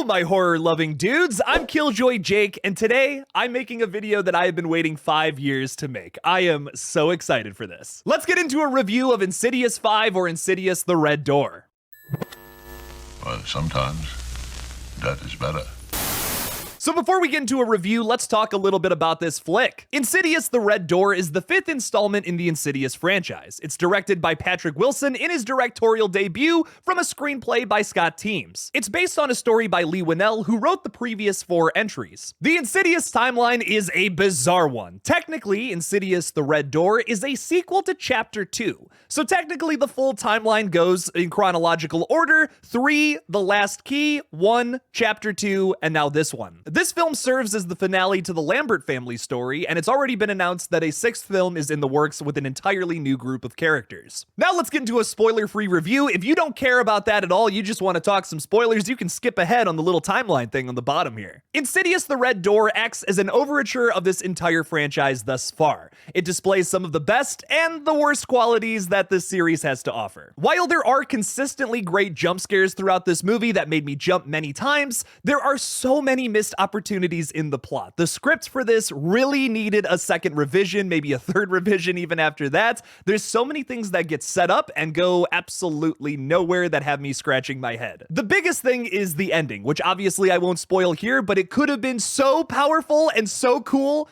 Hello, my horror-loving dudes. I'm KillJoy Jake, and today I'm making a video that I have been waiting 5 years to make. I am so excited for this. Let's get into a review of Insidious 5 or Insidious the Red Door. Well, sometimes that is better. So before we get into a review, let's talk a little bit about this flick. Insidious the Red Door is the 5th installment in the Insidious franchise. It's directed by Patrick Wilson in his directorial debut from a screenplay by Scott Teems. It's based on a story by Lee Winnell, who wrote the previous 4 entries. The Insidious timeline is a bizarre one. Technically, Insidious the Red Door is a sequel to Chapter 2. So technically the full timeline goes in chronological order: 3, The Last Key, 1, Chapter 2, and now this one. This film serves as the finale to the Lambert family story, and it's already been announced that a 6th film is in the works with an entirely new group of characters. Now let's get into a spoiler-free review. If you don't care about that at all, you just want to talk some spoilers, you can skip ahead on the little timeline thing on the bottom here. Insidious the Red Door acts as an overture of this entire franchise thus far. It displays some of the best and the worst qualities that this series has to offer. While there are consistently great jump scares throughout this movie that made me jump many times, there are so many missed opportunities in the plot. The script for this really needed a second revision, maybe a 3rd revision even after that. There's so many things that get set up and go absolutely nowhere that have me scratching my head. The biggest thing is the ending, which obviously I won't spoil here, but it could have been so powerful and so cool,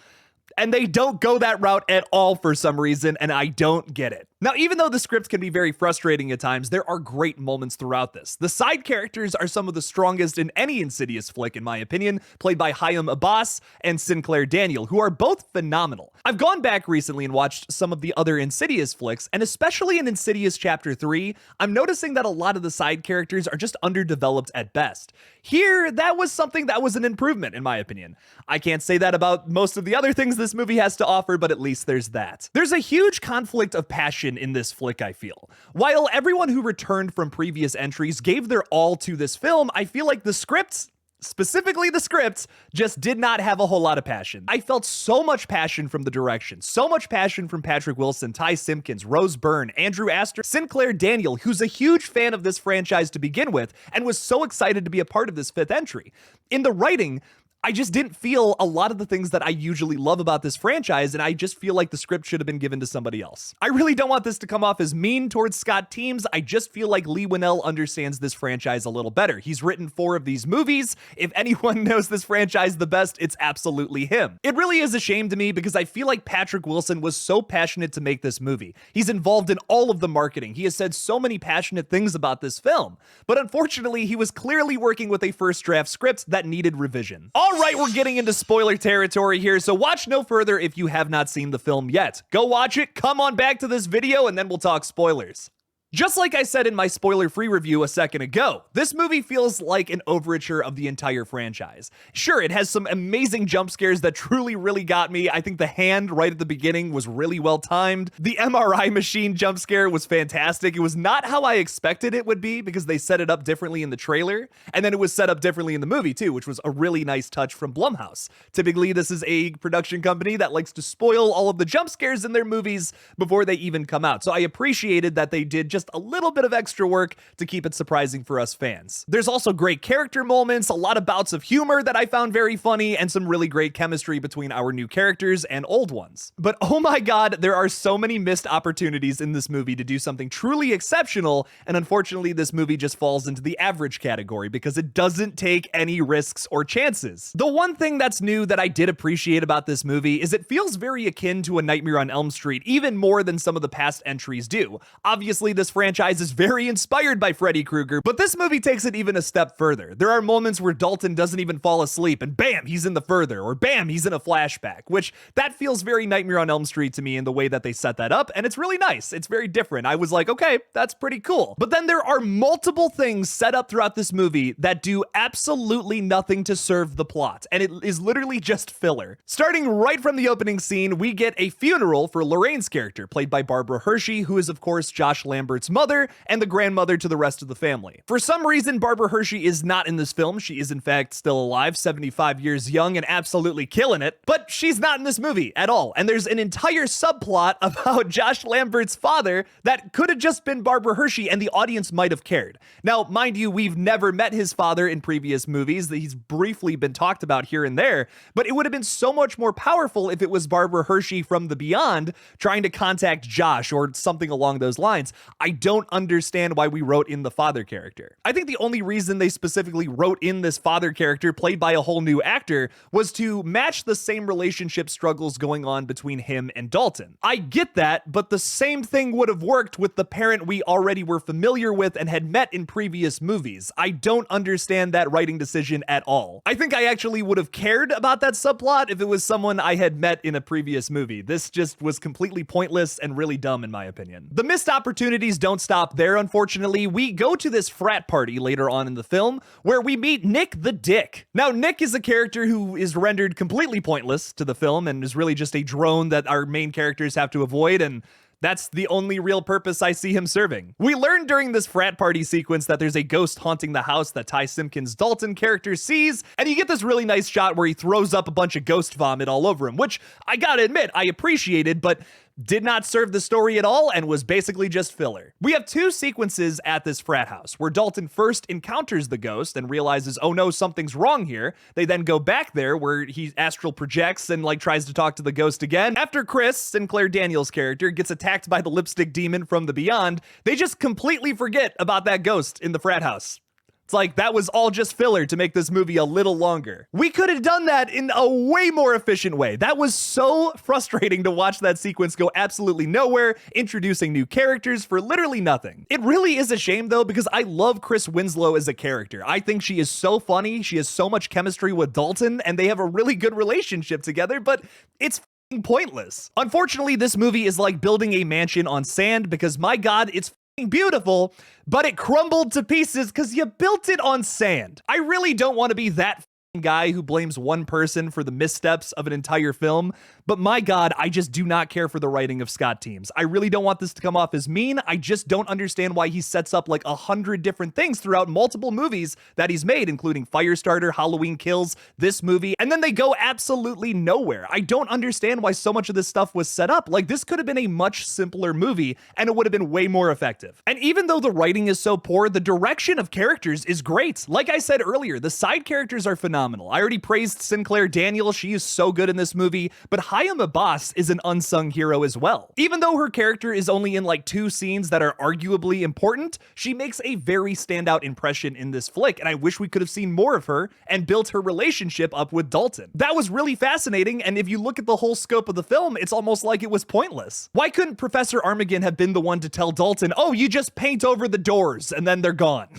and they don't go that route at all for some reason, and I don't get it. Now, even though the script can be very frustrating at times, there are great moments throughout this. The side characters are some of the strongest in any Insidious flick, in my opinion, played by Hayam Abbas and Sinclair Daniel, who are both phenomenal. I've gone back recently and watched some of the other Insidious flicks, and especially in Insidious Chapter 3, I'm noticing that a lot of the side characters are just underdeveloped at best. Here, that was something that was an improvement, in my opinion. I can't say that about most of the other things this movie has to offer, but at least there's that. There's a huge conflict of passion in this flick, I feel. While everyone who returned from previous entries gave their all to this film, I feel like the scripts, specifically the scripts, just did not have a whole lot of passion. I felt so much passion from the direction, so much passion from Patrick Wilson, Ty Simpkins, Rose Byrne, Andrew Astor, Sinclair Daniel, who's a huge fan of this franchise to begin with, and was so excited to be a part of this 5th entry. In the writing, I just didn't feel a lot of the things that I usually love about this franchise, and I just feel like the script should have been given to somebody else. I really don't want this to come off as mean towards Scott Teems. I just feel like Lee Winnell understands this franchise a little better. He's written 4 of these movies. If anyone knows this franchise the best, it's absolutely him. It really is a shame to me because I feel like Patrick Wilson was so passionate to make this movie. He's involved in all of the marketing. He has said so many passionate things about this film, but unfortunately, he was clearly working with a first draft script that needed revision. All right, we're getting into spoiler territory here, so watch no further if you have not seen the film yet. Go watch it, come on back to this video, and then we'll talk spoilers. Just like I said in my spoiler-free review a second ago, this movie feels like an overture of the entire franchise. Sure, it has some amazing jump scares that truly really got me. I think the hand right at the beginning was really well timed. The MRI machine jump scare was fantastic. It was not how I expected it would be because they set it up differently in the trailer, and then it was set up differently in the movie too, which was a really nice touch from Blumhouse. Typically, this is a production company that likes to spoil all of the jump scares in their movies before they even come out. So I appreciated that they did just a little bit of extra work to keep it surprising for us fans. There's also great character moments, a lot of bouts of humor that I found very funny, and some really great chemistry between our new characters and old ones. But oh my god, there are so many missed opportunities in this movie to do something truly exceptional, and unfortunately this movie just falls into the average category because it doesn't take any risks or chances. The one thing that's new that I did appreciate about this movie is it feels very akin to A Nightmare on Elm Street, even more than some of the past entries do. Obviously, this franchise is very inspired by Freddy Krueger, but this movie takes it even a step further. There are moments where Dalton doesn't even fall asleep, and bam, he's in the further, or bam, he's in a flashback, which that feels very Nightmare on Elm Street to me in the way that they set that up, and it's really nice. It's very different. I was like, okay, that's pretty cool. But then there are multiple things set up throughout this movie that do absolutely nothing to serve the plot, and it is literally just filler. Starting right from the opening scene, we get a funeral for Lorraine's character, played by Barbara Hershey, who is of course Josh Lambert's Lambert's mother and the grandmother to the rest of the family. For some reason, Barbara Hershey is not in this film. She is in fact still alive, 75 years young and absolutely killing it, but she's not in this movie at all. And there's an entire subplot about Josh Lambert's father that could have just been Barbara Hershey and the audience might have cared. Now, mind you, we've never met his father in previous movies. He's briefly been talked about here and there, but it would have been so much more powerful if it was Barbara Hershey from the beyond trying to contact Josh or something along those lines. I don't understand why we wrote in the father character. I think the only reason they specifically wrote in this father character played by a whole new actor was to match the same relationship struggles going on between him and Dalton. I get that, but the same thing would have worked with the parent we already were familiar with and had met in previous movies. I don't understand that writing decision at all. I think I actually would have cared about that subplot if it was someone I had met in a previous movie. This just was completely pointless and really dumb in my opinion. The missed opportunities don't stop there, unfortunately. We go to this frat party later on in the film where we meet Nick the Dick. Now, Nick is a character who is rendered completely pointless to the film and is really just a drone that our main characters have to avoid, and that's the only real purpose I see him serving. We learn during this frat party sequence that there's a ghost haunting the house that Ty Simpkins' Dalton character sees, and you get this really nice shot where he throws up a bunch of ghost vomit all over him, which I gotta admit, I appreciated, but did not serve the story at all and was basically just filler. We have two sequences at this frat house where Dalton first encounters the ghost and realizes, oh no, something's wrong here. They then go back there where he astral projects and tries to talk to the ghost again. After Chris, Sinclair Daniels' character, gets attacked by the lipstick demon from the beyond, they just completely forget about that ghost in the frat house. It's like that was all just filler to make this movie a little longer. We could have done that in a way more efficient way. That was so frustrating to watch that sequence go absolutely nowhere, introducing new characters for literally nothing. It really is a shame though, because I love Chris Winslow as a character. I think she is so funny. She has so much chemistry with Dalton and they have a really good relationship together, but it's pointless. Unfortunately, this movie is like building a mansion on sand because my God, it's beautiful, but it crumbled to pieces because you built it on sand. I really don't want to be that guy who blames one person for the missteps of an entire film, but my God, I just do not care for the writing of Scott Teems. I really don't want this to come off as mean. I just don't understand why he sets up like 100 different things throughout multiple movies that he's made, including Firestarter, Halloween Kills, this movie, and then they go absolutely nowhere. I don't understand why so much of this stuff was set up. Like, this could have been a much simpler movie and it would have been way more effective. And even though the writing is so poor, the direction of characters is great. Like I said earlier, the side characters are phenomenal. I already praised Sinclair Daniels. She is so good in this movie, but Hayam Abbas is an unsung hero as well. Even though her character is only in like 2 scenes that are arguably important, she makes a very standout impression in this flick, and I wish we could have seen more of her and built her relationship up with Dalton. That was really fascinating, and if you look at the whole scope of the film, it's almost like it was pointless. Why couldn't Professor Armageddon have been the one to tell Dalton, oh, you just paint over the doors and then they're gone?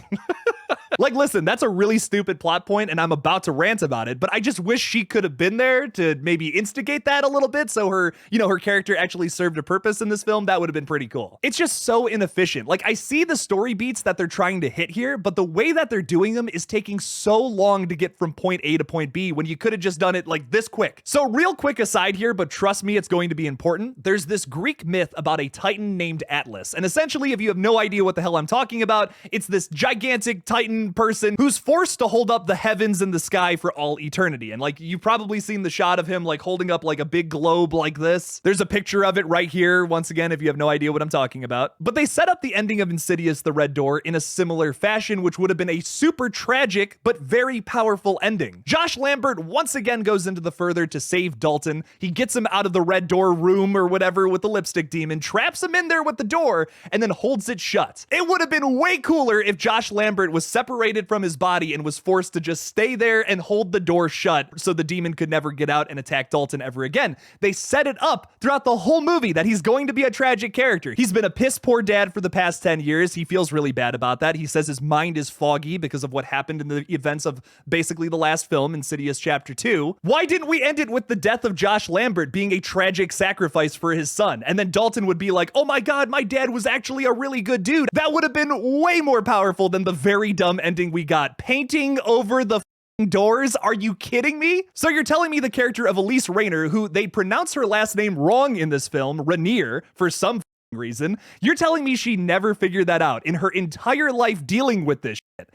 Like, listen, that's a really stupid plot point and I'm about to rant about it, but I just wish she could have been there to maybe instigate that a little bit so her, her character actually served a purpose in this film. That would have been pretty cool. It's just so inefficient. Like, I see the story beats that they're trying to hit here, but the way that they're doing them is taking so long to get from point A to point B when you could have just done it like this quick. So real quick aside here, but trust me, it's going to be important. There's this Greek myth about a Titan named Atlas. And essentially, if you have no idea what the hell I'm talking about, it's this gigantic Titan person who's forced to hold up the heavens and the sky for all eternity. And like, you've probably seen the shot of him like holding up like a big globe like this. There's a picture of it right here, once again, if you have no idea what I'm talking about. But they set up the ending of Insidious the Red Door in a similar fashion, which would have been a super tragic but very powerful ending. Josh Lambert once again goes into the further to save Dalton. He gets him out of the Red Door room or whatever with the lipstick demon, traps him in there with the door, and then holds it shut. It would have been way cooler if Josh Lambert was separated from his body and was forced to just stay there and hold the door shut so the demon could never get out and attack Dalton ever again. They set it up throughout the whole movie that he's going to be a tragic character. He's been a piss poor dad for the past 10 years. He feels really bad about that. He says his mind is foggy because of what happened in the events of basically the last film, Insidious Chapter 2. Why didn't we end it with the death of Josh Lambert being a tragic sacrifice for his son? And then Dalton would be like, oh my God, my dad was actually a really good dude. That would have been way more powerful than the very dumb ending we got. Painting over the doors? Are you kidding me? So you're telling me the character of Elise Rayner, who they pronounce her last name wrong in this film, Rainier, for some reason. You're telling me she never figured that out in her entire life dealing with this shit?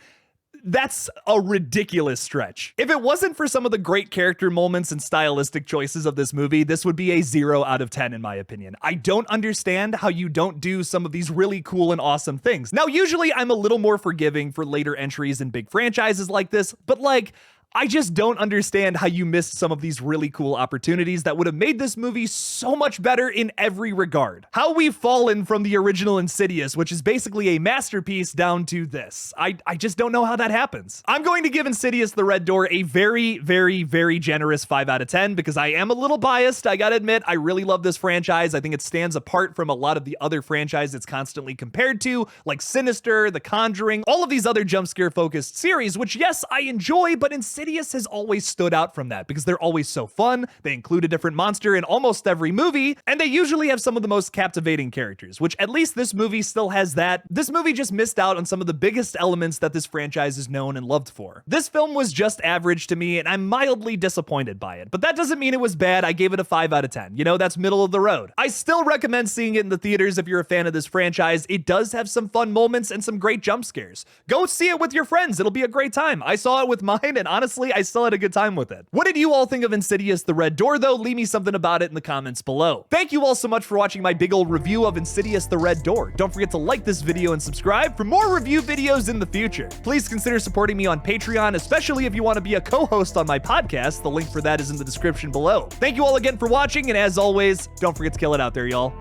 That's a ridiculous stretch. If it wasn't for some of the great character moments and stylistic choices of this movie, this would be a 0 out of 10 in my opinion. I don't understand how you don't do some of these really cool and awesome things. Now, usually I'm a little more forgiving for later entries in big franchises like this, but like, I just don't understand how you missed some of these really cool opportunities that would have made this movie so much better in every regard. How we've fallen from the original Insidious, which is basically a masterpiece, down to this. I just don't know how that happens. I'm going to give Insidious The Red Door a very, very, very generous 5 out of 10 because I am a little biased. I gotta admit, I really love this franchise. I think it stands apart from a lot of the other franchises it's constantly compared to, like Sinister, The Conjuring, all of these other jump scare focused series, which yes, I enjoy, but Insidious has always stood out from that because they're always so fun. They include a different monster in almost every movie, and they usually have some of the most captivating characters, which at least this movie still has that. This movie just missed out on some of the biggest elements that this franchise is known and loved for. This film was just average to me, and I'm mildly disappointed by it, but that doesn't mean it was bad. I gave it a 5 out of 10. You know, that's middle of the road. I still recommend seeing it in the theaters if you're a fan of this franchise. It does have some fun moments and some great jump scares. Go see it with your friends. It'll be a great time. I saw it with mine, and honestly, I still had a good time with it. What did you all think of Insidious The Red Door, though? Leave me something about it in the comments below. Thank you all so much for watching my big old review of Insidious The Red Door. Don't forget to like this video and subscribe for more review videos in the future. Please consider supporting me on Patreon, especially if you want to be a co-host on my podcast. The link for that is in the description below. Thank you all again for watching, and as always, don't forget to kill it out there, y'all.